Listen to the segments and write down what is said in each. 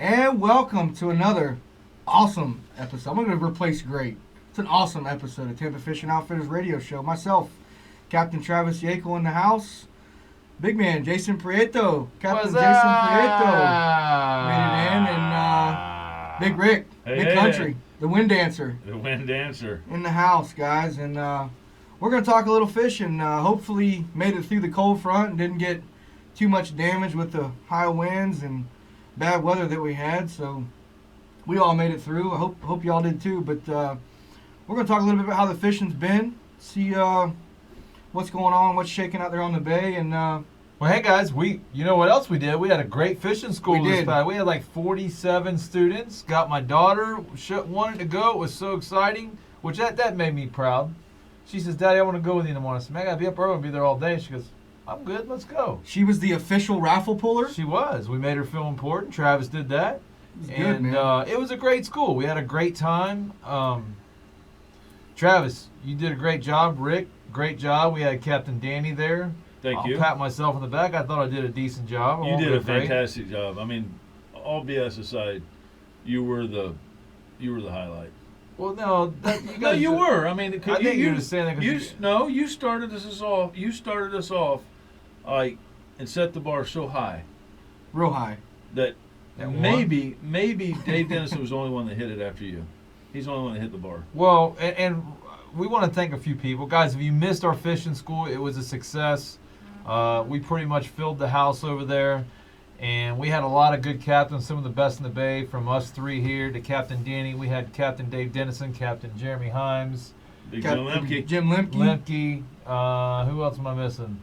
And welcome to another awesome episode. I'm going to replace great. It's an awesome episode of Tampa Fishing Outfitters Radio Show. Myself, Captain Travis Yaeckel in the house. Big man, Jason Prieto. Captain Jason Prieto made it in. And Big Rick, Big Country, the Wind Dancer. The Wind Dancer. In the house, guys. And we're going to talk a little fishing. Hopefully made it through the cold front and didn't get too much damage with the high winds and bad weather that we had. So we all made it through. I hope y'all did too. But we're going to talk a little bit about how the fishing's been, see what's going on, what's shaking out there on the bay. And well, hey guys, you know what else we did? We had a great fishing school We this did. time. We had like 47 students. Got my daughter, wanted to go. It was so exciting, which that made me proud. She says, "Daddy, I want to go with you in the morning." I said, "Man, I got to be up early and be there all day." She goes, "I'm good, let's go." she was the official raffle puller. She was. We made her feel important. Travis did that. It's good, And man. it was a great school. We had a great time. Travis, you did a great job. Rick, great job. We had Captain Danny there. Thank you. I'll pat myself on the back. I thought I did a decent job. I You won't did go a great. fantastic job. I mean, all BS aside, you were the highlight. Well, no, you guys. No, you were. I mean, I think you're just saying that because you started us off. You started us off, like, and set the bar so high Real high. that At maybe Dave Dennison was the only one that hit it after you. He's the only one that hit the bar. Well, and we want to thank a few people, guys. If you missed our fishing school, it was a success. We pretty much filled the house over there, and we had a lot of good captains, some of the best in the bay. From us three here to Captain Danny, we had Captain Dave Dennison, Captain Jeremy Himes, Big Jim Captain Lemke. Jim Lemke. Lemke. Who else am I missing?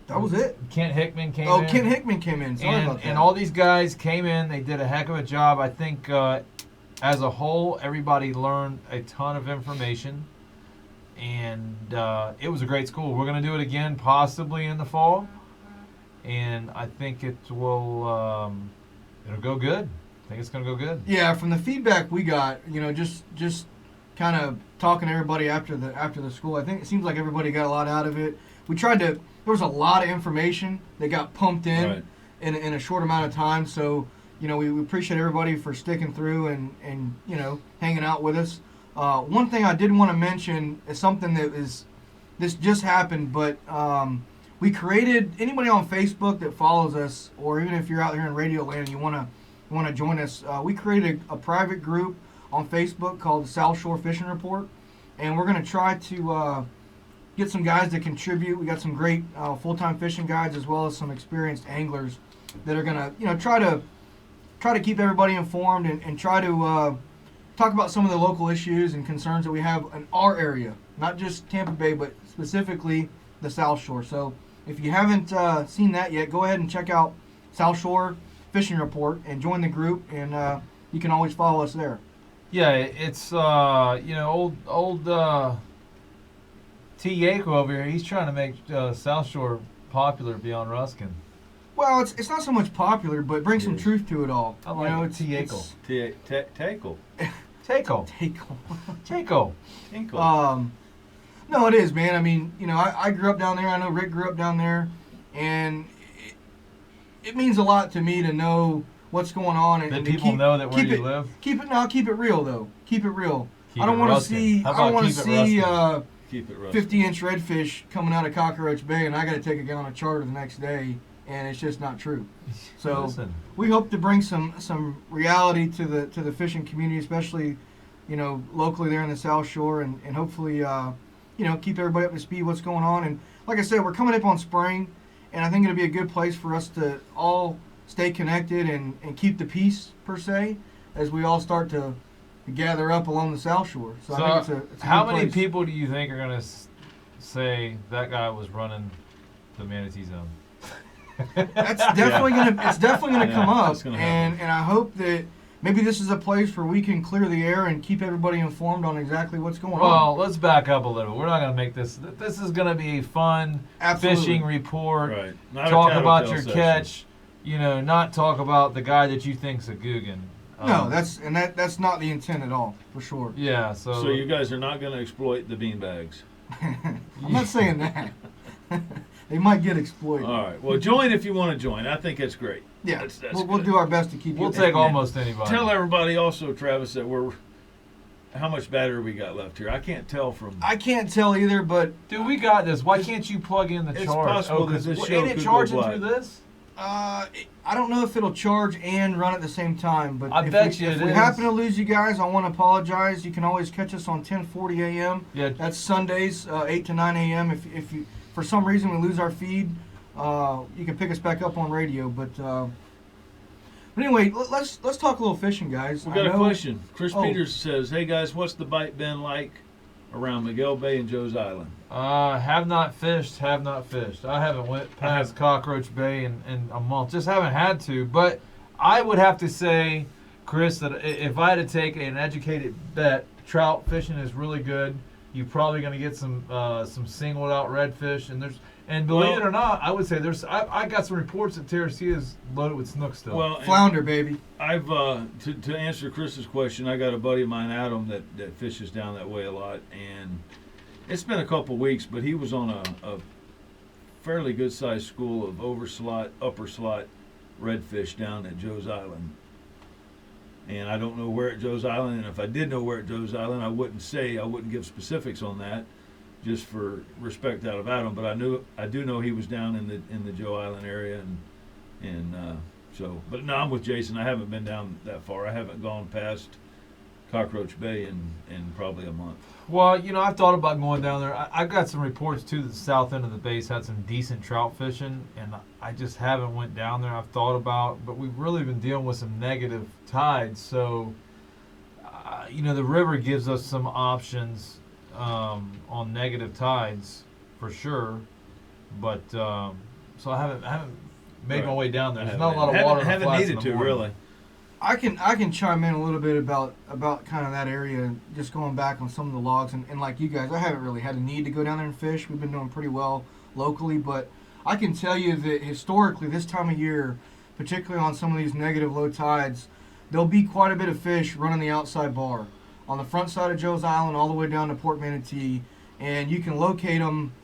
That was it. Kent Hickman came in. Oh, Ken Hickman came in. Sorry about that. And all these guys came in. They did a heck of a job. I think as a whole, everybody learned a ton of information. And it was a great school. We're going to do it again, possibly in the fall. And I think it will it'll go good. I think it's going to go good. Yeah, from the feedback we got, just kind of talking to everybody after the school, I think it seems like everybody got a lot out of it. We tried to. There was a lot of information that got pumped in Right. in a short amount of time. So we appreciate everybody for sticking through and hanging out with us. One thing I did want to mention is something this just happened, but we created, anybody on Facebook that follows us, or even if you're out here in Radio Land and you want to join us, we created a private group on Facebook called the South Shore Fishing Report, and we're going to try to get some guys to contribute. We got some great full-time fishing guides as well as some experienced anglers that are going to try to keep everybody informed and try to talk about some of the local issues and concerns that we have in our area, not just Tampa Bay, but specifically the South Shore. So if you haven't seen that yet, go ahead and check out South Shore Fishing Report and join the group, and you can always follow us there. Yeah, it's old T. Yaeckel over here. He's trying to make South Shore popular beyond Ruskin. Well, it's not so much popular, but bring some truth to it all. I like it's T. Yaeckel. Tackle. Tackle. Tackle. Tinkle. No, it is, man. I mean, I grew up down there. I know Rick grew up down there, and it means a lot to me to know what's going on and That to people know that where you it, live. Keep it real though. Keep it real. Keep I don't it want to Ruskin. see. How I don't about want to keep it see Ruskin? Keep it rough. 50-inch redfish coming out of Cockroach Bay, and I got to take it on a charter the next day, and it's just not true. So Listen. we hope to bring some reality to the fishing community, especially locally there in the South Shore, and hopefully keep everybody up to speed what's going on. And like I said, we're coming up on spring, and I think it'll be a good place for us to all stay connected and keep the peace per se as we all start to gather up along the South Shore. So I think it's a how good many place. people do you think are going to say that guy was running the manatee zone? That's definitely gonna Yeah, come up, that's gonna happen. and I hope that maybe this is a place where we can clear the air and keep everybody informed on exactly what's going on. Well, let's back up a little. We're not going to make this. This is going to be a fun Absolutely. fishing report. Right. Not a Talk about tattletale your session. catch. Not talk about the guy that you think's a Guggen. No, that's not the intent at all, for sure. Yeah, so... So you guys are not going to exploit the beanbags. I'm not saying that. they might get exploited. All right. Well, join if you want to join. I think that's great. Yeah, That's we'll good. do our best to keep you. We'll up to take date. almost anybody. Tell everybody also, Travis, that how much battery we got left here. I can't tell from. I can't tell either, but Dude, we got this. Why can't you plug in the It's charge? possible that 'cause this ain't show it could go charging black. through this? I don't know if it'll charge and run at the same time. But I if bet we, you if it we is. happen to lose you guys, I want to apologize. You can always catch us on 10:40 a.m. Yeah. That's Sundays, 8 to 9 a.m. If you for some reason we lose our feed, you can pick us back up on radio. But anyway, let's talk a little fishing, guys. We got a question. Chris Oh. Peters says, "Hey guys, what's the bite been like around Miguel Bay and Joe's Island?" Have not fished. I haven't went past Cockroach Bay in a month. Just haven't had to. But I would have to say, Chris, that if I had to take an educated bet, trout fishing is really good. You're probably going to get some singled out redfish, and believe it or not, I would say I got some reports that Terracea is loaded with snook still. Well, and Flounder, baby. I've to answer Chris's question, I got a buddy of mine, Adam, that fishes down that way a lot, and it's been a couple weeks, but he was on a fairly good sized school of upper slot redfish down at Joe's Island. And I don't know where at Joe's Island, and if I did know where at Joe's Island, I wouldn't give specifics on that, just for respect out of Adam. But I do know he was down in the Joe Island area, but no, I'm with Jason. I haven't been down that far. I haven't gone past Cockroach Bay in probably a month. Well, I've thought about going down there. I've got some reports too that the south end of the base had some decent trout fishing, and I just haven't went down there. I've thought about, but we've really been dealing with some negative tides. So, the river gives us some options on negative tides for sure. But so I haven't made my way down there. There's not a lot of water. Haven't needed to really. I can chime in a little bit about kind of that area, just going back on some of the logs, and like you guys, I haven't really had a need to go down there and fish. We've been doing pretty well locally, but I can tell you that historically this time of year, particularly on some of these negative low tides, there'll be quite a bit of fish running the outside bar on the front side of Joe's Island all the way down to Port Manatee, and you can locate them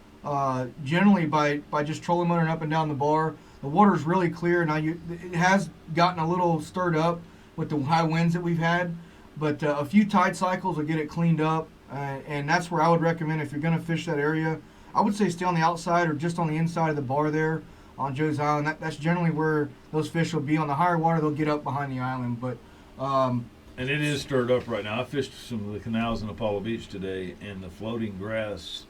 generally by just trolling motoring up and down the bar. The water's really clear now. It has gotten a little stirred up with the high winds that we've had, but a few tide cycles will get it cleaned up, and that's where I would recommend if you're going to fish that area. I would say stay on the outside or just on the inside of the bar there on Joe's Island. That's generally where those fish will be. On the higher water, they'll get up behind the island, but. And it is stirred up right now. I fished some of the canals in Apollo Beach today, and the floating grass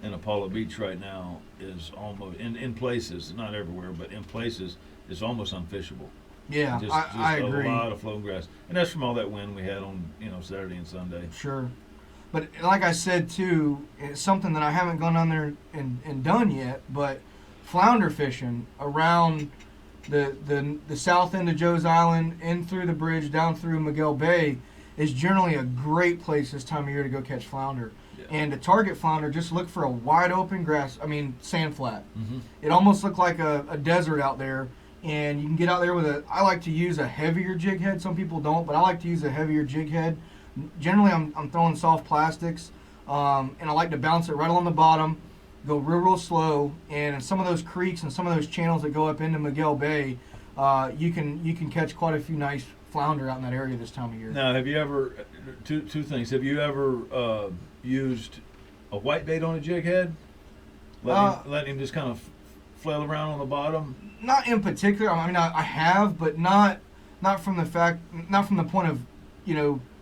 in Apollo Beach right now is almost, in places, not everywhere, but in places, it's almost unfishable. Yeah, Just I agree. A lot of floating grass, and that's from all that wind we had on Saturday and Sunday. Sure, but like I said too, it's something that I haven't gone down there and done yet. But flounder fishing around the south end of Joe's Island, in through the bridge, down through Miguel Bay, is generally a great place this time of year to go catch flounder. Yeah. And to target flounder, just look for a wide open sand flat. Mm-hmm. It almost looked like a desert out there. And you can get out there with I like to use a heavier jig head. Some people don't, but I like to use a heavier jig head. Generally, I'm throwing soft plastics, and I like to bounce it right along the bottom, go real slow. And in some of those creeks and some of those channels that go up into Miguel Bay, you can catch quite a few nice flounder out in that area this time of year. Now, have you ever, two things, have you ever used a white bait on a jig head? Let him just kind of flail around on the bottom? Not in particular. I mean, I have, but not from the point of,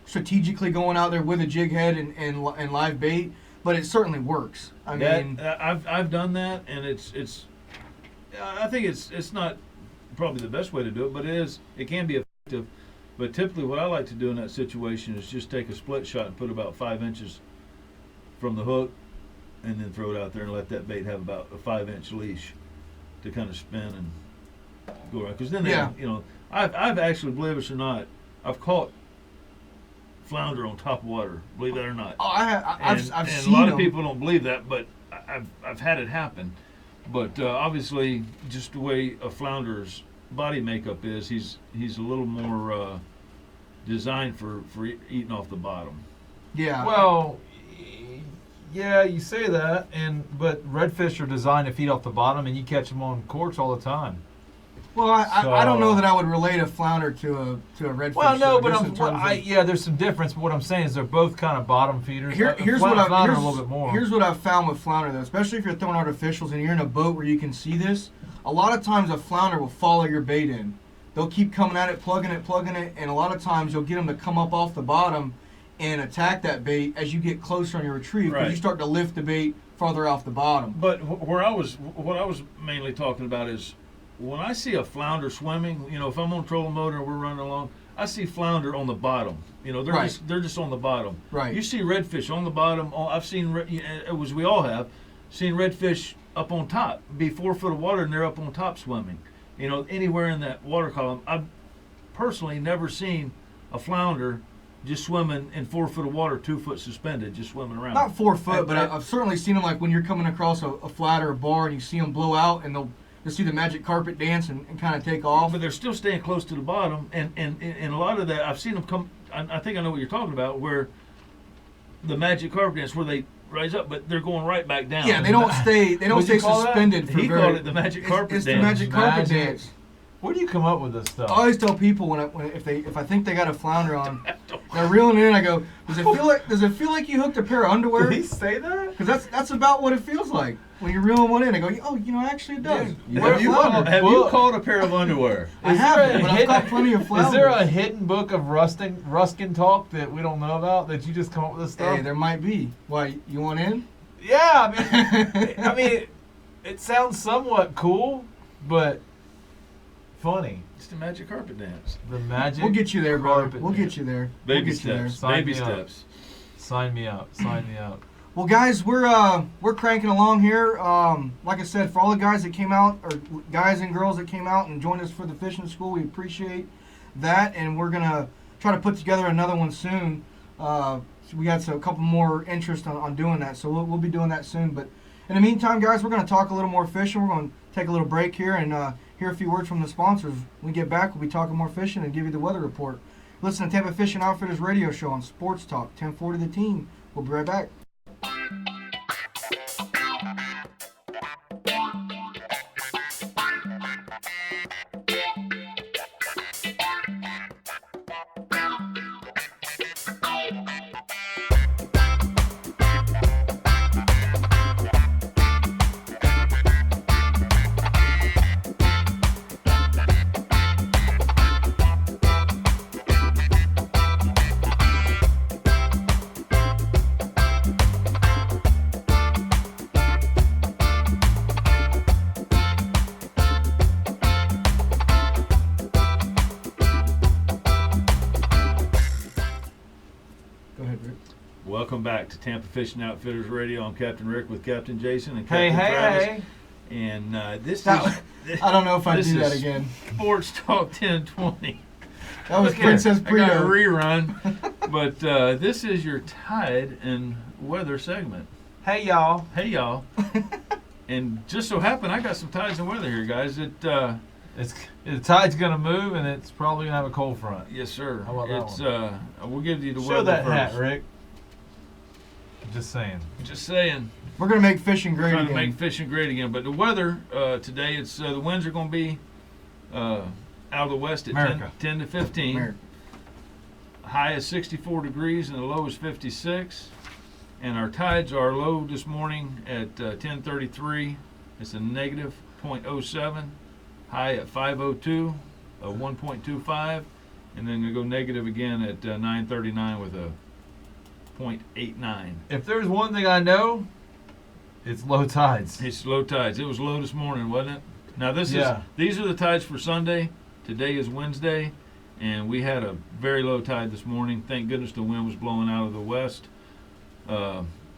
strategically going out there with a jig head and live bait. But it certainly works. I've done that, and it's. I think it's not probably the best way to do it, but it can be effective. But typically, what I like to do in that situation is just take a split shot and put about 5 inches from the hook, and then throw it out there and let that bait have about a 5-inch leash to kind of spin and go around. Because then, I've actually, believe it or not, I've caught flounder on top water. Believe that or not. Oh, I've seen a lot them. of people don't believe that, but I've had it happen. But obviously, just the way a flounder's body makeup is, he's a little more designed for eating off the bottom. Yeah. Well, Yeah, you say that, but redfish are designed to feed off the bottom, and you catch them on corks all the time. Well, I don't know that I would relate a flounder to a redfish. Well, no, though, but just in terms of- yeah, there's some difference. But what I'm saying is they're both kind of bottom feeders. Here's what Flounder a little bit more. Here's what I've found with flounder, though, especially if you're throwing artificials and you're in a boat where you can see this. A lot of times a flounder will follow your bait in. They'll keep coming at it, plugging it, and a lot of times you'll get them to come up off the bottom and attack that bait as you get closer on your retrieve because Right. you start to lift the bait farther off the bottom. But what I was mainly talking about is when I see a flounder swimming. If I'm on trolling motor and we're running along, I see flounder on the bottom. They're Right. they're just on the bottom. Right. You see redfish on the bottom. I've seen, as we all have, seen redfish up on top, be 4 foot of water and they're up on top swimming. Anywhere in that water column. I've personally never seen a flounder just swimming in 4 foot of water, 2 foot suspended, just swimming around. Not 4 foot, but I- I've certainly seen them like when you're coming across a flat or a bar and you see them blow out and you'll see the magic carpet dance and kind of take off. But they're still staying close to the bottom, and a lot of that I've seen them come. I think I know what you're talking about, where the magic carpet dance, where they rise up, but they're going right back down. Yeah, they don't stay. They don't What'd you stay call that? suspended for He very. called it the magic carpet It's dance. the magic carpet Magic. dance. Where do you come up with this stuff? I always tell people if I think they got a flounder on, they're reeling it in. I go, does it feel like you hooked a pair of underwear? Did he say that? Because that's about what it feels like when you're reeling one in. I go, oh, actually it does. Dude, You where- have Have you, flounder. called, have you called a pair of underwear? I Is there haven't, a but I've hidden- got plenty of flounders. Is there a hidden book of Ruskin talk that we don't know about that you just come up with this stuff? Hey, there might be. Why, you want in? Yeah, I mean, it sounds somewhat cool, but funny. It's the magic carpet dance. The magic. We'll get you there, brother. carpet We'll dance. get you there. Baby we'll get you there. steps. Sign Baby me up. steps. Sign me up. Sign me up. Well, guys, we're cranking along here. Like I said, for all the guys that came out, or guys and girls that came out and joined us for the fishing school, we appreciate that, and we're gonna try to put together another one soon. So we got a couple more interest on doing that, so we'll be doing that soon. But in the meantime, guys, we're gonna talk a little more fishing. We're gonna take a little break here and hear a few words from the sponsors. When we get back, we'll be talking more fishing and give you the weather report. Listen to Tampa Fishing Outfitters radio show on Sports Talk 1040 The Team. We'll be right back. Go ahead, Rick. Welcome back to Tampa Fishing Outfitters Radio. I'm Captain Rick with Captain Jason and Hey, Captain Travis. hey. And this That- is I don't know if I'd this do that is again. Sports Talk 1020. That was Look here, Princess I got a Prieto. rerun, but this is your tide and weather segment. Hey, y'all. Hey y'all, and just so happened I got some tides and weather here, guys. The Tide's gonna move, and it's probably gonna have a cold front. yes sir. How about that it's one? we'll give you the Show weather that first. hat, Rick. Just saying. Just saying. We're gonna make fishing great Trying again. to make fishing great again. But the weather today, it's the winds are going to be out of the west at 10, America. 10 to 15. America. High is 64 degrees and the low is 56. And our tides are low this morning at 10:33. It's a negative 0.07. High at 5:02, a 1.25, and then gonna go negative again at 9:39 with a 0.89. If there's one thing I know, it's low tides. It's low tides. It was low this morning, wasn't it? Now Yeah. these are the tides for Sunday. Today is Wednesday, and we had a very low tide this morning. Thank goodness the wind was blowing out of the west.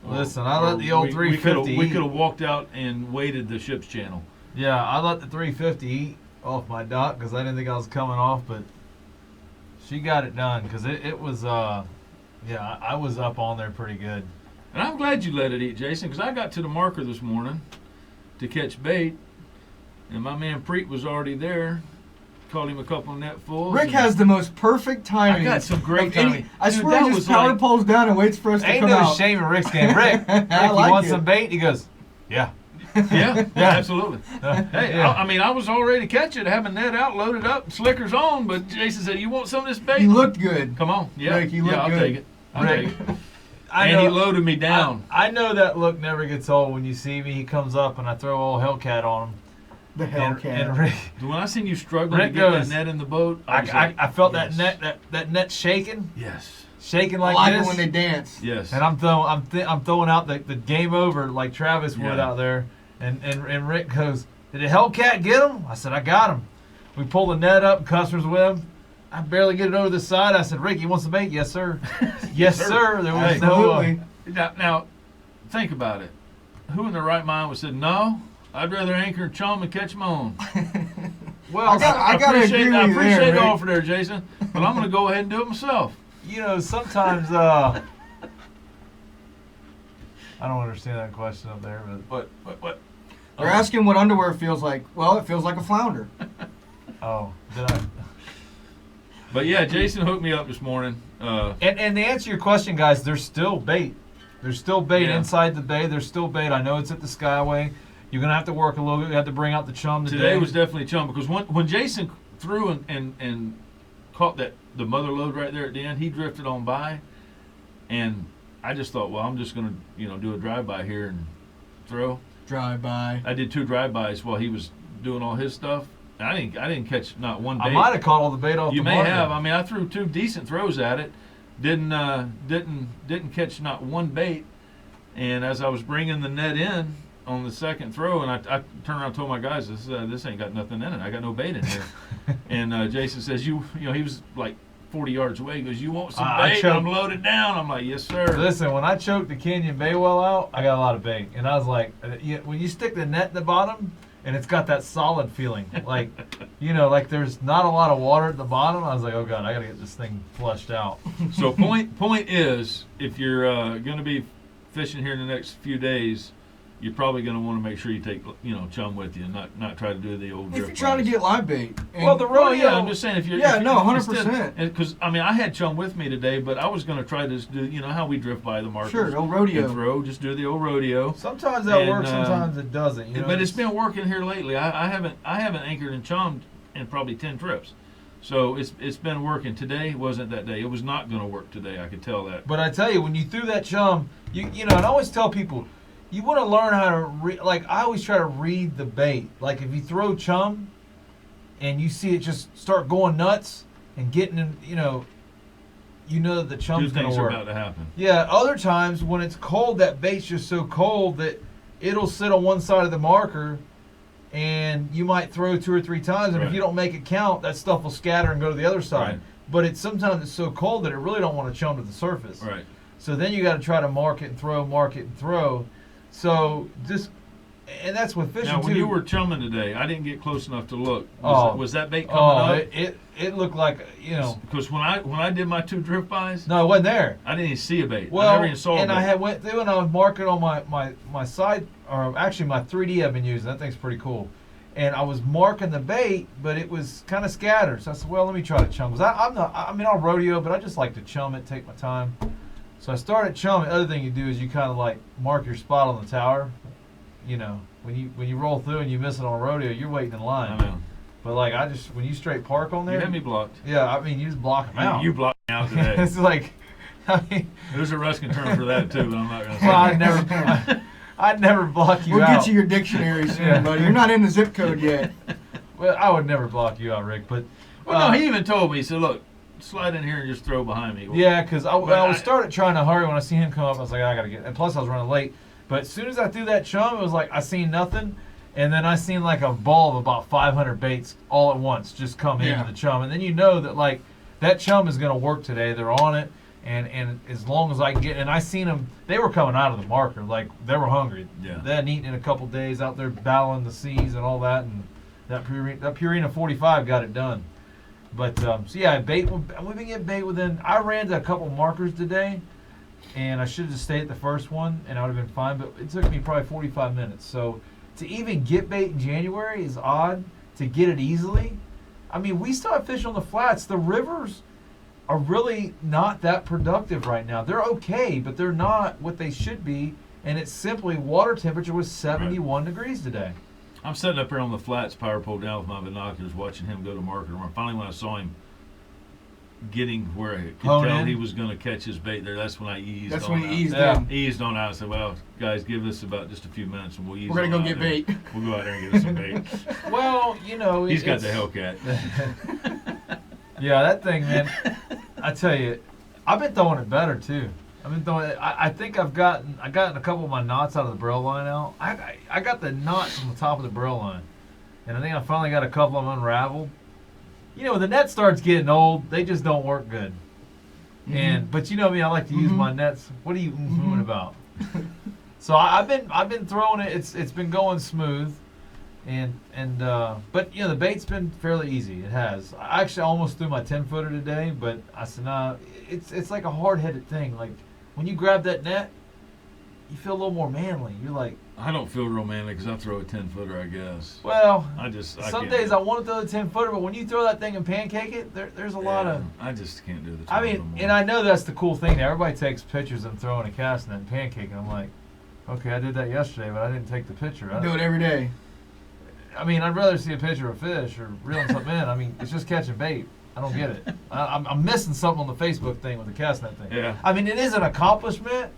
Listen, I let the old 350 We could have walked out and waded the ship's channel. Yeah, I let the 350 eat off my dock because I didn't think I was coming off, but she got it done because it was, I was up on there pretty good. And I'm glad you let it eat, Jason, because I got to the marker this morning to catch bait, and my man Prieto was already there caught him a couple of net fulls. Rick has the most perfect timing. I got some great of any- timing. I Dude, swear that he was just power like- pulls down and waits for us to Ain't come no out. shame in Rick's game. Rick, I you like want it. some bait? He goes, yeah. Yeah, absolutely. Hey, Yeah. I mean, I was all ready to catch it, have a net out, loaded up, slickers on, but Jason said, "You want some of this bait?" He looked good. Come on, yeah, Rick, you look I'll good. take it. I'll Rick, take it. I And know, he loaded me down. I know that look never gets old when you see me. He comes up and I throw old Hellcat on him. The And Hellcat. Rick, When I seen you struggling Rick to get goes, that net in the boat, I was like, I felt yes. that net shaking Yes, I like like this. it when they dance. yes. And I'm throwing out the game over like Travis would Yeah. out there. And Rick goes, "Did the Hellcat get him?" I said, "I got him." We pull the net up, customers with him. I barely get it over the side. I said, "Rick, you want some bait?" "Yes, sir." "Yes, sir." There was Absolutely. Now, think about it. Who in their right mind would say, "No, I'd rather anchor and chum and catch my own"? well, I gotta agree with I you appreciate there, the Rick. offer there, Jason, but I'm going to go ahead and do it myself. sometimes I don't understand that question up there, but What? They're asking what underwear feels like. Well, it feels like a flounder. did I? But yeah, Jason hooked me up this morning. And to answer your question, guys, there's still bait. There's still bait Yeah. inside the bay. There's still bait. I know it's at the Skyway. You're gonna have to work a little bit. You have to bring out the chum today. Today was definitely chum because when Jason threw and caught the mother load right there at the end, he drifted on by, and I just thought, well, I'm just gonna do a drive by here and throw. Drive by. I did 2 drive-bys while he was doing all his stuff. And I didn't catch not one bait. I might have caught all the bait off You the may marker. have. I mean, I threw 2 decent throws at it. Didn't catch not one bait. And as I was bringing the net in on the second throw, and I turned around and told my guys, this ain't got nothing in it. I got no bait in here. And Jason says, he was like 40 yards away. He goes, "You want some I bait? choked. I'm loaded down." I'm like, "Yes, sir." Listen, when I choked the Canyon Bay well out, I got a lot of bait, and I was like, when you stick the net in the bottom, and it's got that solid feeling, like, like there's not a lot of water at the bottom. I was like, oh god, I gotta get this thing flushed out. So point is, if you're going to be fishing here in the next few days, you're probably going to want to make sure you take chum with you, and not try to do the old. If drift you're trying to lines. get live bait. And Well, the Well, rodeo. yeah, I'm just saying if you're. Yeah, if no, you- 100%. Because I mean, I had chum with me today, but I was going to try to just do how we drift by the markers. Sure, old And rodeo. throw, just do the old rodeo. Sometimes that And, works, sometimes it doesn't. But it's been working here lately. I haven't anchored and chummed in probably 10 trips, so it's been working. Today wasn't that day. It was not going to work today. I could tell that. But I tell you, when you threw that chum, and I always tell people, you want to learn how to I always try to read the bait. Like if you throw chum, and you see it just start going nuts and getting in, that the chum's Good going things to are work. about to happen. Yeah, other times when it's cold, that bait's just so cold that it'll sit on one side of the marker, and you might throw 2 or 3 times, and if Right. you don't make it count, that stuff will scatter and go to the other side. Right. But sometimes it's so cold that it really don't want to chum to the surface. Right. So then you got to try to mark it and throw. So and that's with fishing Now, when too. you were chumming today, I didn't get close enough to look. Oh. Was that bait coming up? it looked like Because when I did my 2 drift bys, No, it wasn't there. I didn't even see a bait. I Well, never even saw a and bait. I had went through and I was marking on my side, or actually my 3D I've been using. That thing's pretty cool. And I was marking the bait, but it was kind of scattered. So I said, well, let me try to chum. Because I'll rodeo, but I just like to chum it, take my time. So I started chumming. The other thing you do is you kind of like mark your spot on the tower. When you roll through and you miss it on a rodeo, you're waiting in line. I know. But like when you straight park on You there, had me blocked. yeah, I mean you just block them out. You blocked me out today. It's like, I mean, There's a Ruskin term for that too, but I'm not going to say well, it. I'd never block you We'll out. get you your dictionary soon, Yeah. buddy. You're not in the zip code yet. Well, I would never block you out, Rick. But Well, no, he even told me. He said, "Look, slide in here and just throw behind me." yeah, because I But started trying to hurry when I see him come up. I was like, I gotta get. And plus, I was running late. But as soon as I threw that chum, it was like I seen nothing, and then I seen like a ball of about 500 baits all at once just come Yeah. into the chum, and then you know that like that chum is gonna work today. They're on it. And as long as I can get, and I seen them, they were coming out of the marker, like they were hungry. Yeah. They hadn't eaten in a couple days out there battling the seas and all that, and that Purina 45 got it done. But so yeah, bait. We've been getting bait within. I ran to a couple markers today, and I should have just stayed at the first one, and I would have been fine. But it took me probably 45 minutes. So to even get bait in January is odd. To get it easily, I mean, we still have fish on the flats. The rivers are really not that productive right now. They're okay, but they're not what they should be. And it's simply water temperature was 71 degrees today. I'm sitting up here on the flats, power pole down with my binoculars, watching him go to market. And finally, when I saw him getting where I could Hone tell in. he was going to catch his bait there, that's when I eased That's on when out. he eased Yeah. in. Eased on out. I said, well, guys, give us about just a few minutes and we'll ease We're gonna on go out get there. bait. We'll go out there and get us some bait. Well, you know, He's got the it's- Hellcat. Yeah, that thing, man. I tell you, I've been throwing it better too. I've been throwing it. I think I've gotten a couple of my knots out of the burrow line out. I got the knots on the top of the burrow line, and I think I finally got a couple of them unraveled. You know, when the net starts getting old, they just don't work good. And but you know me, I like to use my nets. What are you about? So I've been throwing it. It's been going smooth, and but you know the bait's been fairly easy. It has. I actually almost threw my 10-footer today, but I said nah. It's like a hard-headed thing. Like when you grab that net, you feel a little more manly. You're like, I don't feel real manly because I throw a 10-footer, I guess. well, I some can't days do I it. want to throw the 10-footer, but when you throw that thing and pancake it, there's a lot of. I just can't do the I 12 mean, no more. and I know that's the cool thing. Everybody takes pictures of them throwing a cast net and pancaking. I'm like, okay, I did that yesterday, but I didn't take the picture. Do it every day. I mean, I'd rather see a picture of a fish or reeling something in. I mean, it's just catching bait. I don't get it. I'm missing something on the Facebook thing with the cast net thing. Yeah. I mean, it is an accomplishment,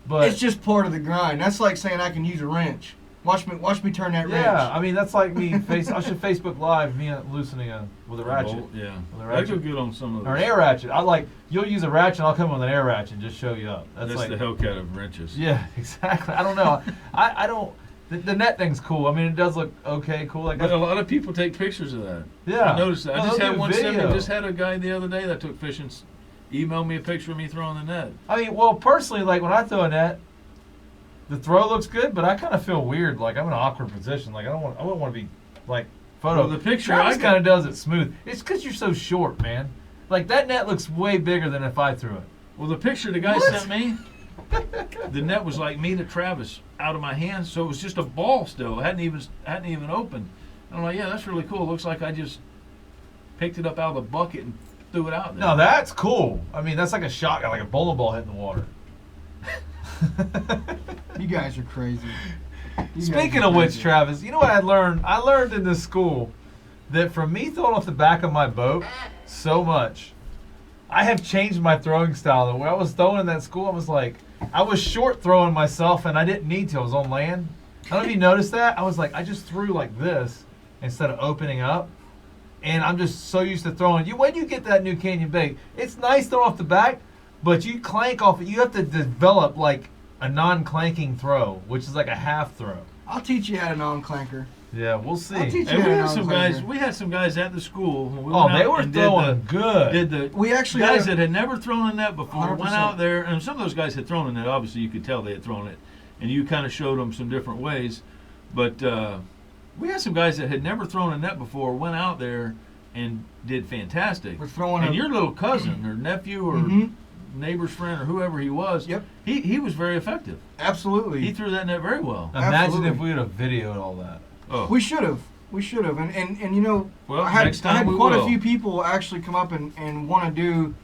but It's just part of the grind. That's like saying I can use a wrench. Watch me turn that yeah. wrench. I mean, that's like me. I should Facebook Live me loosening with a ratchet. Bolt, yeah. With a That'd go ratchet. good on some of Or an those. air ratchet. You'll use a ratchet, and I'll come with an air ratchet and just show you up. That's like the Hellcat of wrenches. Yeah, exactly. I don't know. I don't. The net thing's cool. I mean, it does look okay, cool. Like But a lot of people take pictures of that. yeah. I noticed that. No, I just they'll had do one send me, video. just had a guy the other day that took fishing, emailed me a picture of me throwing the net. I mean, well, personally, like when I throw a net, the throw looks good, but I kind of feel weird. Like I'm in an awkward position. Like I wouldn't want to be like photo. Well, the picture Travis I kind of does it smooth. It's because you're so short, man. Like that net looks way bigger than if I threw it. Well, the picture the guy What? sent me, the net was like me to Travis out of my hands, so it was just a ball still. It hadn't even opened. And I'm like, yeah, that's really cool. It looks like I just picked it up out of the bucket and threw it out there. No, that's cool. I mean, that's like a shot, like a bowling ball hitting the water. You guys are crazy. You Speaking guys are of which, crazy. Travis, you know what I learned? I learned in this school that from me throwing off the back of my boat so much, I have changed my throwing style. When I was throwing in that school, I was like, I was short throwing myself, and I didn't need to. I was on land. I don't know if you noticed that. I was like, I just threw like this instead of opening up. And I'm just so used to throwing. When you get that new Canyon bait, it's nice throwing off the back, but you clank off it. You have to develop like a non-clanking throw, which is like a half throw. I'll teach you how to non-clanker. Yeah, we'll see. I'll teach you And how we to had some non-clanker. guys. We had some guys at the school. When we Oh, went they out were and throwing good. Did the We actually guys had that had never thrown a net before 100%. went out there, and some of those guys had thrown a net. Obviously, you could tell they had thrown it, and you kind of showed them some different ways. But we had some guys that had never thrown a net before went out there and did fantastic. We're throwing and a- your little cousin or nephew or Mhm. neighbor's friend or whoever he was, Yep. he was very effective. Absolutely. He threw that net very well. Imagine Absolutely. if we would have videoed all that. Oh, We should have. We should have. And you know, Well, I had, next time I had we quite will. a few people actually come up and want to do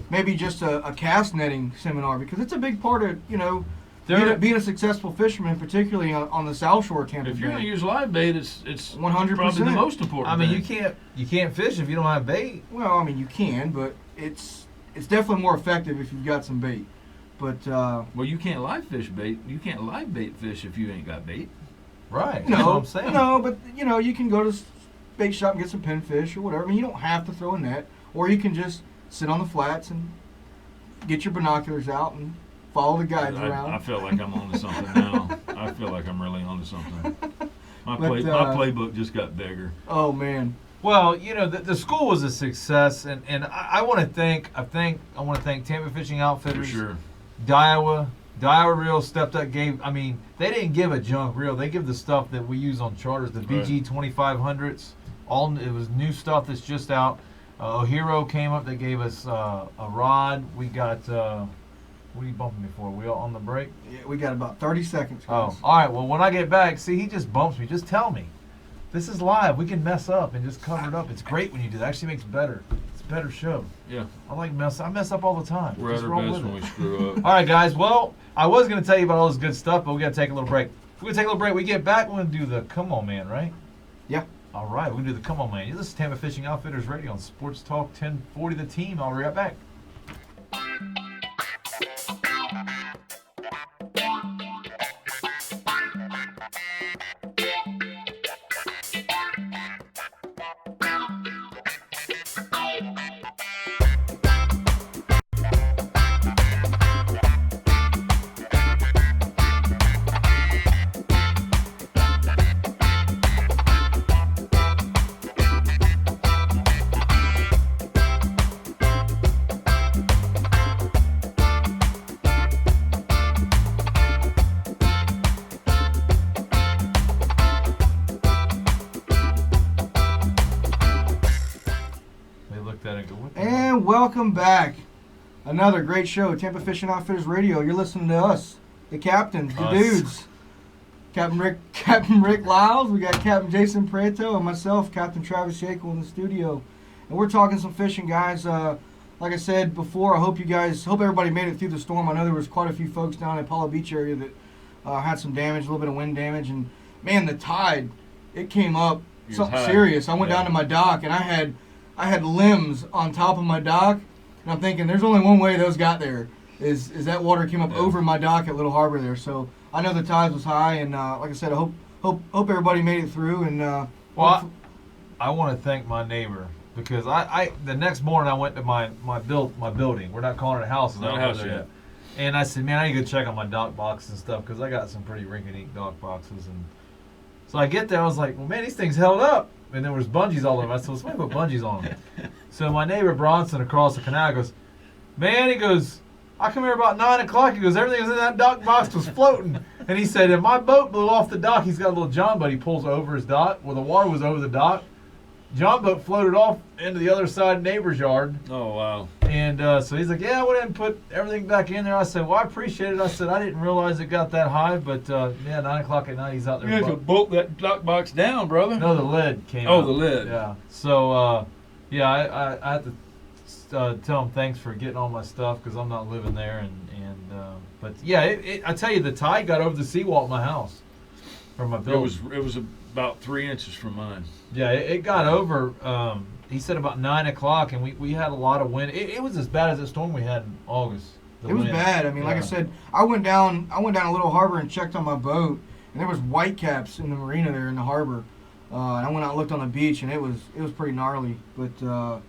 maybe just a cast netting seminar because it's a big part of, you know, being a successful fisherman, particularly on the South Shore of Tampa if you're Bay. going to use live bait, it's 100%. probably the most important. I mean, thing. you can't fish if you don't have bait. Well, I mean, you can, but it's definitely more effective if you've got some bait. But Well, you can't live fish bait. You can't live bait fish if you ain't got bait. Right. no, That's what I'm saying. no, but you know, you can go to bait shop and get some pinfish or whatever. I mean, you don't have to throw a net, or you can just sit on the flats and get your binoculars out and follow the guides around. I feel like I'm onto something now. I feel like I'm really onto something. My But, my playbook just got bigger. Oh man, Well, you know, the school was a success, and I want to thank Tampa Fishing For Outfitters, sure. Daiwa Reel stepped up. They didn't give a junk reel. They give the stuff that we use on charters, the Right. BG 2500s. It was new stuff that's just out. Ohiro came up. They gave us a rod. We got. What are you bumping me for? We all on the break? yeah, we got about 30 seconds. Oh, guys. all right. Well, when I get back, see, he just bumps me. Just tell me. This is live. We can mess up and just cover it up. It's great when you do that. It actually makes better. It's a better show. Yeah. I mess up all the time. We're Just at our roll best with when it. we screw up. All right, guys. Well, I was going to tell you about all this good stuff, but we got to take a little break. We're going to take a little break. We get back, we're going to do the Come On Man, right? Yeah. All right, we're going to do the Come On Man. You listen to Tampa Fishing Outfitters Radio on Sports Talk 1040 The Team. I'll be right back. And welcome back. Another great show, Tampa Fishing Outfitters Radio. You're listening to us, the captains, the dudes. Captain Rick Liles, we got Captain Jason Prieto, and myself, Captain Travis Yaeckel in the studio. And we're talking some fishing, guys. Like I said before, I hope everybody made it through the storm. I know there was quite a few folks down in Apollo Beach area that had some damage, a little bit of wind damage. And man, the tide, it came up something serious. I went down to my dock and I had limbs on top of my dock, and I'm thinking there's only one way those got there, is that water came up over my dock at Little Harbor there. So I know the tide was high, and like I said, I hope everybody made it through. And well, I want to thank my neighbor, because I the next morning I went to my building. We're not calling it a house. It's not a house yet. And I said, man, I need to go check on my dock boxes and stuff, because I got some pretty rinky-dink dock boxes. And so I get there, I was like, well, man, these things held up. And there was bungees all over. I said, let's put bungees on them. So my neighbor Bronson across the canal goes, man, he goes, I come here about 9 o'clock. He goes, everything was in that dock box was floating. And he said, if my boat blew off the dock, he's got a little John boat he pulls over his dock, where the water was over the dock. John boat floated off into the other side neighbor's yard. Oh, wow. And so he's like, yeah, I went ahead and put everything back in there. I said, well, I appreciate it. I said, I didn't realize it got that high, but yeah, 9 o'clock at night, he's out there. You have to bolt that dock box down, brother. No, the lid came out. Oh, the lid. Yeah. So, yeah, I have to tell him thanks for getting all my stuff, because I'm not living there. But yeah, I tell you, the tide got over the seawall at my house from my building. It was about 3 inches from mine. Yeah, it got over. He said about 9 o'clock, and we had a lot of wind. It was as bad as the storm we had in August. It was bad. I mean, like I said, I went down to Little Harbor and checked on my boat, and there was whitecaps in the marina there in the harbor. And I went out and looked on the beach, and it was pretty gnarly. But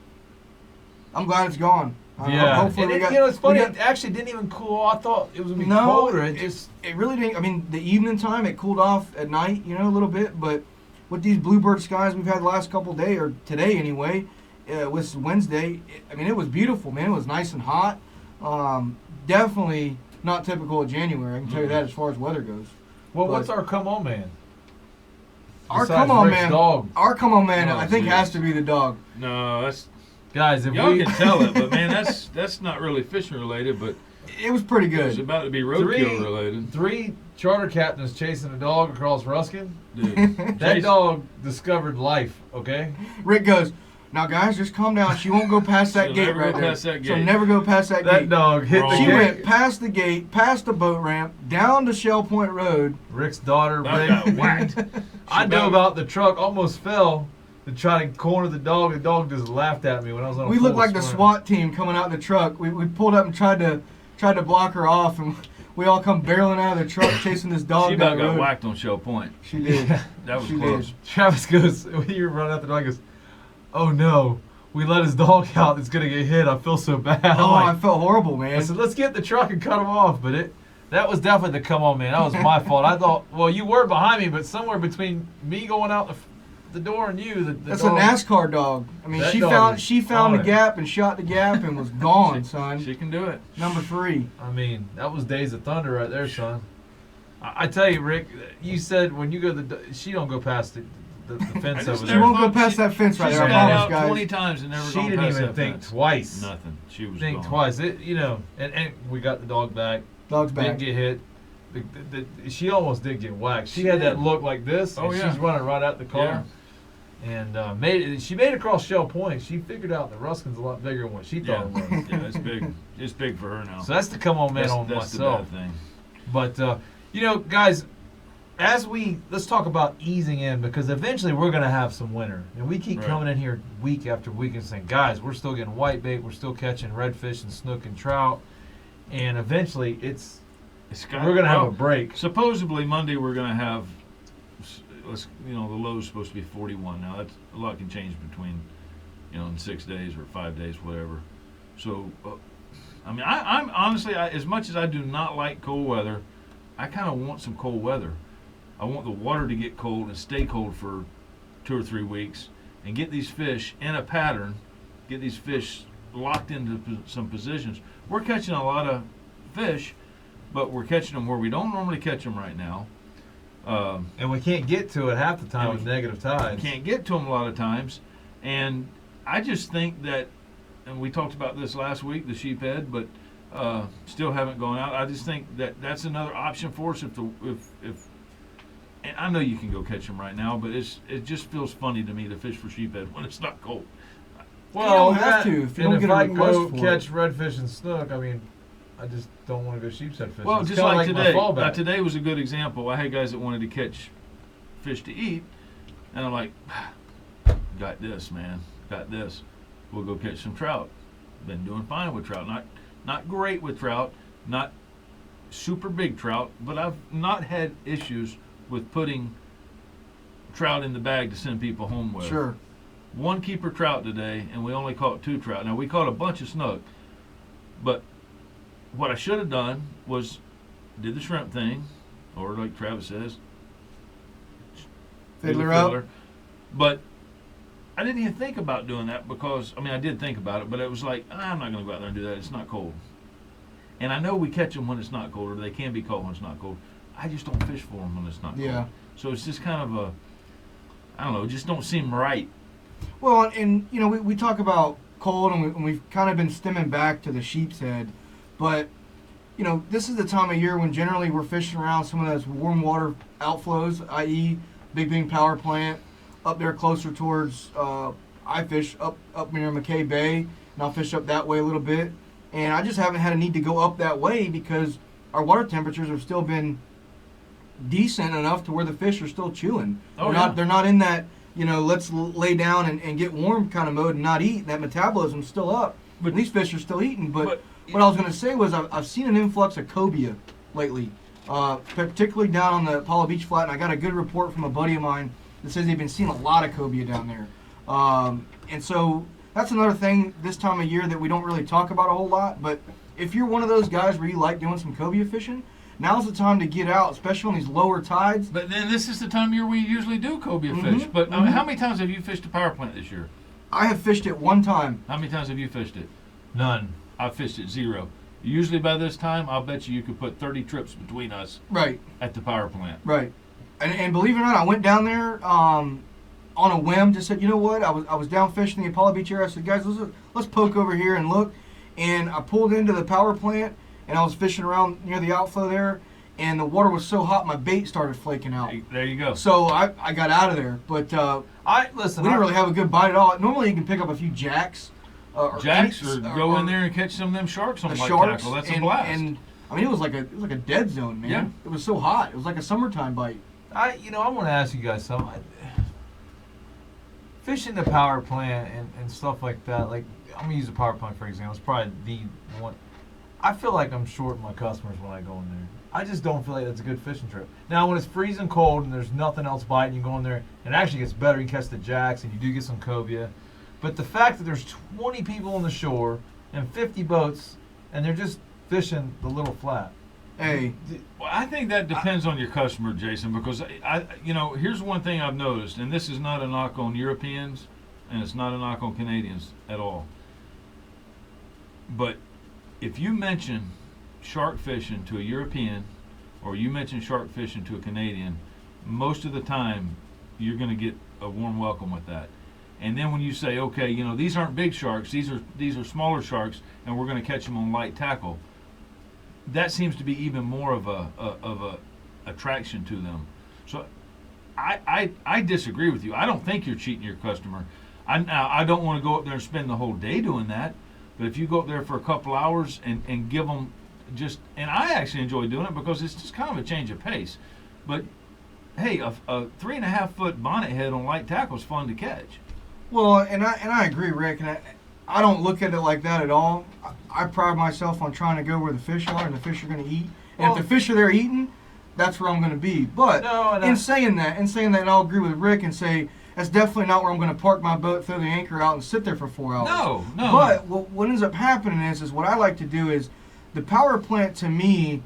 I'm glad it's gone. Yeah. Hopefully it's funny. It actually didn't even cool. I thought it was gonna be colder. It really didn't. I mean, the evening time it cooled off at night, a little bit. But with these bluebird skies we've had the last couple of days, or today anyway, with Wednesday, it was beautiful, man. It was nice and hot. Definitely not typical of January. I can tell you that as far as weather goes. Well, what's our come on man? Our come on man. Dog. Our come on man. I think has to be the dog. No, that's. Guys, y'all can tell it, but man, that's not really fishing related, but it was pretty good. It was about to be roadkill related. 3 charter captains chasing a dog across Ruskin. Dude, that dog discovered life. Okay. Rick goes, now guys, just calm down. She won't go past that gate right there. She'll never go past that gate. That dog hit the gate. She went past the gate, past the boat ramp, down to Shell Point Road. Rick's daughter, Rick, got whacked. I dove out the truck, almost fell to try to corner the dog. The dog just laughed at me when I was on. We looked like the SWAT team coming out the truck. We pulled up and tried to block her off, and we all come barreling out of the truck chasing this dog. She about got whacked on Shell Point. She did. That was she close. did. Travis goes, when you run out the dog, goes, oh no, we let his dog out. It's gonna get hit. I feel so bad. Oh, I felt horrible, man. I said, let's get the truck and cut him off. But that was definitely the come on, man. That was my fault. I thought, well, you were behind me, but somewhere between me going out the door and you, that's dog, a NASCAR dog. I mean, she found the gap and shot the gap and was gone, son. She can do it. Number 3. I mean, that was Days of Thunder right there, son. I tell you, Rick, you said when you go she don't go past the fence over there. She won't go past that fence right there. She's got out 20 times and never she gone didn't past even that think fence. twice. Nothing. She was think gone. twice. And we got the dog back. Dog's back. Didn't get hit. she almost did get whacked. She had that look like this, Oh, and yeah. she's running right out the car. And she made it across Shell Point. She figured out that Ruskin's a lot bigger than what she thought it was. Yeah, it's big. It's big for her now. So that's the come on man that's, on that's myself. the bad thing. But guys, let's talk about easing in, because eventually we're going to have some winter, and we keep Right. coming in here week after week and saying, guys, we're still getting whitebait, we're still catching redfish and snook and trout, and eventually we're going to have a break. Supposedly Monday we're going to have, the low's supposed to be 41. Now that's a lot can change between, in 6 days or 5 days, whatever. So, I'm honestly, as much as I do not like cold weather, I kind of want some cold weather. I want the water to get cold and stay cold for 2 or 3 weeks, and get these fish in a pattern, get these fish locked into some positions. We're catching a lot of fish, but we're catching them where we don't normally catch them right now. And we can't get to it half the time And with negative tides. Can't get to them a lot of times, and I just think that, and we talked about this last week, the sheephead, but still haven't gone out. I just think that that's another option for us if and I know you can go catch them right now, but it just feels funny to me to fish for sheephead when it's not cold. Well, you don't have to if you don't if get a I request go for catch redfish and snook, I just don't want to go sheepshead fishing. Well, It's just kinda like my today. fallback. Today was a good example. I had guys that wanted to catch fish to eat, and I'm like, got this, man. Got this. We'll go catch some trout. Been doing fine with trout. Not great with trout. Not super big trout, but I've not had issues with putting trout in the bag to send people home with. Sure. 1 keeper trout today, and we only caught 2 trout. Now we caught a bunch of snook, but what I should have done was did the shrimp thing, or like Travis says, do the Fiddler up. But I didn't even think about doing that because I did think about it, but it was like I'm not going to go out there and do that. It's not cold, and I know we catch them when it's not cold, or they can be caught when it's not cold. I just don't fish for them when it's not cold. Yeah. So it's just kind of I don't know, it just don't seem right. Well, and we talk about cold, and we've kind of been stemming back to the sheep's head, but this is the time of year when generally we're fishing around some of those warm water outflows, i.e., Big Bing Power Plant, up there closer towards. I fish up near McKay Bay, and I'll fish up that way a little bit, and I just haven't had a need to go up that way because our water temperatures have still been decent enough to where the fish are still chewing. Oh, They're not in that let's lay down and get warm kind of mode and not eat. That metabolism's still up. But these fish are still eating. But what I was going to say was I've seen an influx of cobia lately, particularly down on the Apollo Beach Flat. And I got a good report from a buddy of mine that says they've been seeing a lot of cobia down there. And so that's another thing this time of year that we don't really talk about a whole lot. But if you're one of those guys where you like doing some cobia fishing, now's the time to get out, especially on these lower tides. But then this is the time of year we usually do cobia fish. But how many times have you fished a power plant this year? I have fished it one time. How many times have you fished it? None. I've fished it 0. Usually by this time, I'll bet you could put 30 trips between us Right. at the power plant. Right. And believe it or not, I went down there on a whim. Just said, you know what? I was down fishing the Apollo Beach area. I said, guys, let's poke over here and look. And I pulled into the power plant, and I was fishing around near the outflow there. And the water was so hot, my bait started flaking out. There you go. So I got out of there. But we didn't really have a good bite at all. Normally, you can pick up a few jacks. Jacks, or go in there and catch some of them sharks on light sharks. tackle. That's a blast. And it was like a dead zone, man. Yeah. It was so hot. It was like a summertime bite. I want to ask you guys something. Fishing the power plant and stuff like that. Like, I'm gonna use the power plant for example. It's probably the one. I feel like I'm short my customers when I go in there. I just don't feel like that's a good fishing trip. Now, when it's freezing cold and there's nothing else biting, you go in there and it actually gets better. You can catch the jacks and you do get some cobia. But the fact that there's 20 people on the shore and 50 boats and they're just fishing the little flat. Hey, Well, I think that depends on your customer, Jason, because here's one thing I've noticed, and this is not a knock on Europeans, and it's not a knock on Canadians at all. But if you mention shark fishing to a European, or you mention shark fishing to a Canadian, most of the time you're going to get a warm welcome with that. And then when you say, okay, these aren't big sharks, these are smaller sharks, and we're going to catch them on light tackle. that seems to be even more of a attraction to them. So I disagree with you. I don't think you're cheating your customer. I don't want to go up there and spend the whole day doing that. But if you go up there for a couple hours and give them and I actually enjoy doing it because it's just kind of a change of pace. But hey, a 3.5 foot bonnet head on light tackle is fun to catch. Well, and I agree, Rick, and I don't look at it like that at all. I pride myself on trying to go where the fish are and the fish are going to eat. And if the fish are there eating, that's where I'm going to be. But in saying that, and I'll agree with Rick and say that's definitely not where I'm going to park my boat, throw the anchor out, and sit there for 4 hours. No. But what ends up happening is what I like to do is the power plant to me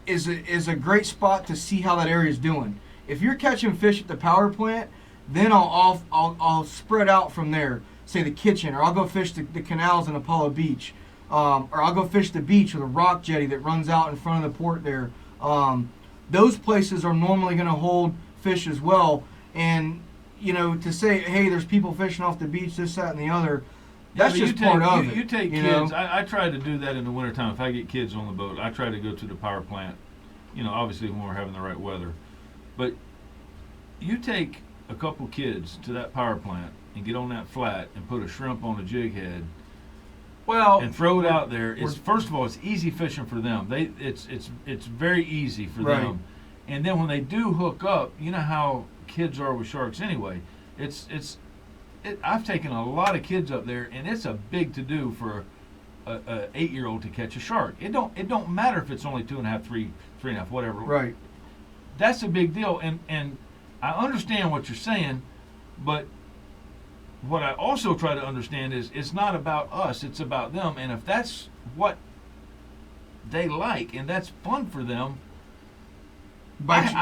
is a great spot to see how that area is doing. If you're catching fish at the power plant, then I'll spread out from there. Say the kitchen, or I'll go fish the canals in Apollo Beach, or I'll go fish the beach or the rock jetty that runs out in front of the port there. Those places are normally going to hold fish as well. And to say, hey, there's people fishing off the beach, this, that, and the other. That's just part of it. You take kids. I try to do that in the wintertime. If I get kids on the boat, I try to go to the power plant. Obviously when we're having the right weather. But you take a couple kids to that power plant and get on that flat and put a shrimp on a jig head. And throw it out there. First of all, it's easy fishing for them. It's very easy for them. And then when they do hook up, you know how kids are with sharks anyway. I've taken a lot of kids up there, and it's a big to do for a 8-year-old to catch a shark. It don't matter if it's only 2.5, 3.5, whatever. Right. That's a big deal, and I understand what you're saying, but what I also try to understand is it's not about us, it's about them. And if that's what they like and that's fun for them, that's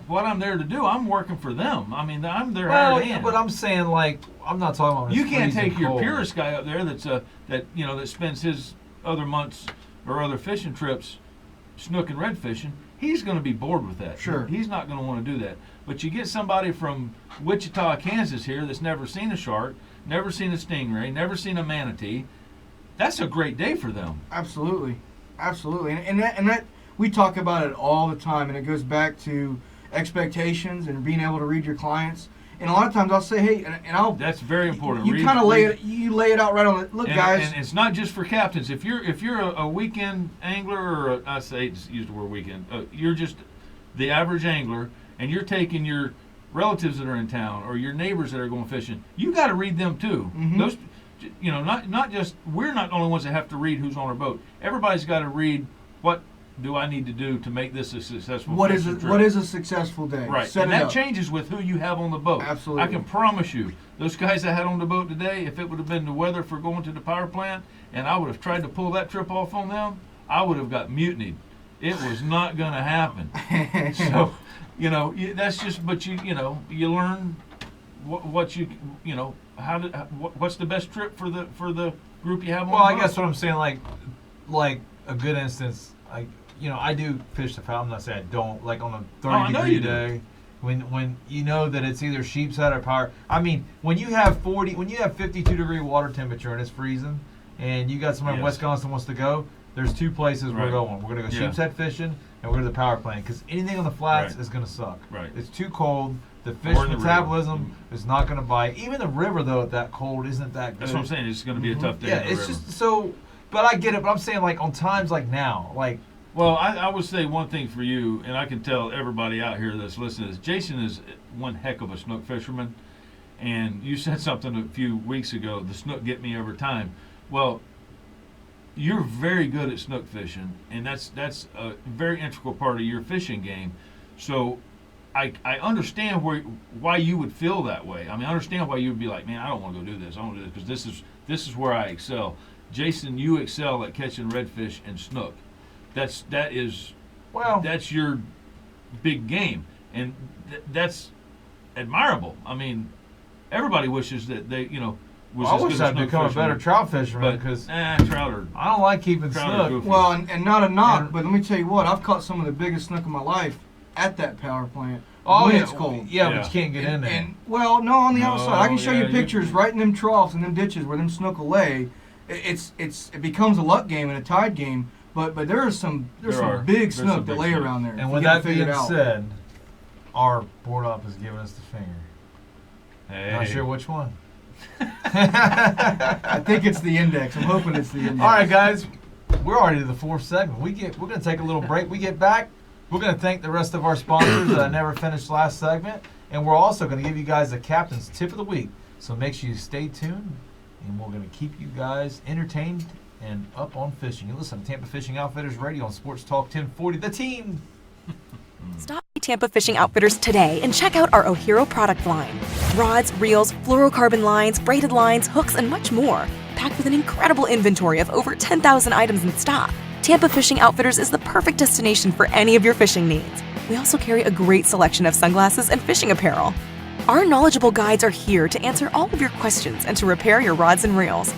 what I'm there to do. I'm working for them. I mean, I'm their hired hand. But I'm saying, I'm not talking about. You can't take your purist guy up there that spends his other months or other fishing trips snook and red fishing. He's going to be bored with that. Sure. He's not going to want to do that. But you get somebody from Wichita, Kansas here that's never seen a shark, never seen a stingray, never seen a manatee. That's a great day for them. Absolutely. And that we talk about it all the time, and it goes back to expectations and being able to read your clients. And a lot of times I'll say, hey, and I'll. That's very important. You kind of lay it out right on the look, guys. And it's not just for captains. If you're a weekend angler, or I say just use the word weekend, you're just the average angler, and you're taking your relatives that are in town or your neighbors that are going fishing. You got to read them too. Mm-hmm. Those, not just we're not the only ones that have to read who's on our boat. Everybody's got to read what do I need to do to make this a successful What fishing trip? What is a successful day? Right. Set and it that up. changes with who you have on the boat. Absolutely. I can promise you, those guys I had on the boat today, if it would have been the weather for going to the power plant and I would have tried to pull that trip off on them, I would have got mutinied. It was not going to happen. So, that's just, but you learn what's the best trip for the group you have on the boat. Well, I guess what I'm saying, like a good instance, I do fish the power. I'm not saying I don't. Like on a 30-degree day, when you know that it's either sheep's head or power. I mean, when you have 52-degree water temperature and it's freezing, and you got somebody in Wisconsin wants to go, there's two places we're going. We're going to go sheep's head fishing, and we're going to the power plant because anything on the flats is going to suck. Right. It's too cold. The fish metabolism is not going to bite. Even the river, though, at that cold, isn't that good. That's what I'm saying. It's going to be a tough day. Yeah, it's just so. But I get it. But I'm saying on times like now, Well, I would say one thing for you, and I can tell everybody out here that's listening, is Jason is one heck of a snook fisherman. And you said something a few weeks ago, the snook get me every time. Well, you're very good at snook fishing, and that's a very integral part of your fishing game. So I understand why you would feel that way. I mean, I understand why you would be like, man, I don't want to go do this. I want to do this because this is where I excel. Jason, you excel at catching redfish and snook. That's your big game, and that's admirable. I mean, everybody wishes that they, was I as wish good as I'd become a better trout fisherman because trout are. I don't like keeping snook. Goofy. Well, and not a knock, but let me tell you what, I've caught some of the biggest snook of my life at that power plant. When it's cold. Yeah, but you can't get in there. No, on the outside. I can show you pictures right in them troughs and them ditches where them snook will lay. it becomes a luck game and a tide game. But there's some big There's snook some that big lay snook. around there. And if with you get it that being figured out. said, our board op is giving us the finger. Hey. Not sure which one. I think it's the index. I'm hoping it's the index. All right, guys, we're already to the fourth segment. We're going to take a little break. We get back. We're going to thank the rest of our sponsors that I never finished last segment, and we're also going to give you guys the captain's tip of the week. So make sure you stay tuned, and we're going to keep you guys entertained and up on fishing. You listen to Tampa Fishing Outfitters Radio on Sports Talk 1040. The team. Stop by Tampa Fishing Outfitters today and check out our O'Hero product line. Rods, reels, fluorocarbon lines, braided lines, hooks, and much more. Packed with an incredible inventory of over 10,000 items in stock. Tampa Fishing Outfitters is the perfect destination for any of your fishing needs. We also carry a great selection of sunglasses and fishing apparel. Our knowledgeable guides are here to answer all of your questions and to repair your rods and reels.